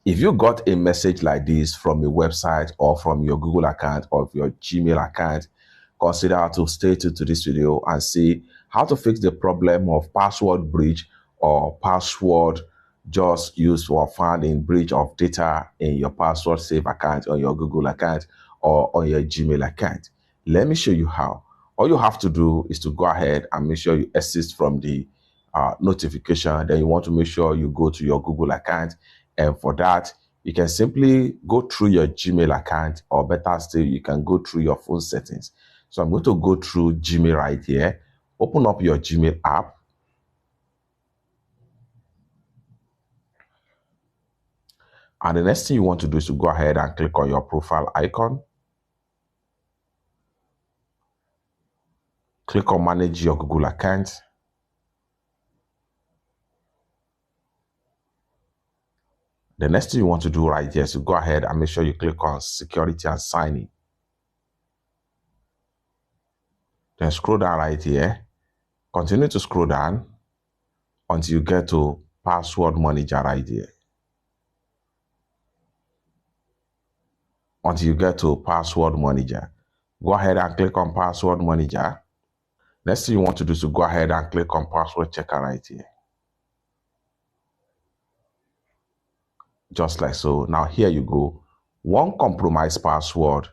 If you got a message like this from a website or from your Google account or your Gmail account, consider to stay tuned to this video and see how to fix the problem of password breach or password just used or found in breach of data in your password save account on your Google account or on your Gmail account. Let me show you how. All you have to do is to go ahead and make sure you exit from the notification. Then you want to make sure you go to your Google account, and for that you can simply go through your Gmail account, or better still, you can go through your phone settings. So I'm going to go through Gmail right here. Open up your Gmail app. And the next thing you want to do is to go ahead and click on your profile icon. Click on manage your Google account. The next thing you want to do right here is to go ahead and make sure you click on security and sign in. Then scroll down right here. Continue to scroll down until you get to password manager right here. Until you get to password manager. Go ahead and click on password manager. Next thing you want to do is to go ahead and click on password checker right here. Just like so. Now here you go. One compromised password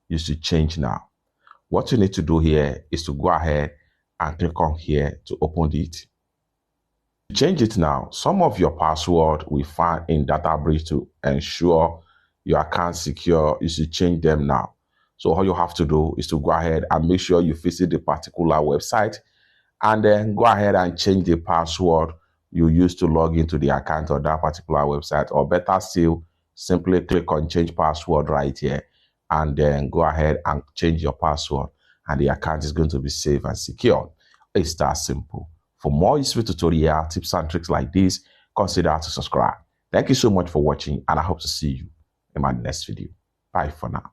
you should change now. What you need to do here is to go ahead and click on here to open it. Change it now. Some of your password we find in data breach to ensure your account secure. You should change them now. So all you have to do is to go ahead and make sure you visit the particular website and then go ahead and change the password you use to log into the account of that particular website. Or better still, simply click on change password right here and then go ahead and change your password, and the account is going to be safe and secure. It's that simple. For more useful tutorial tips and tricks like this, consider to subscribe. Thank you so much for watching, and I hope to see you in my next video. Bye for now.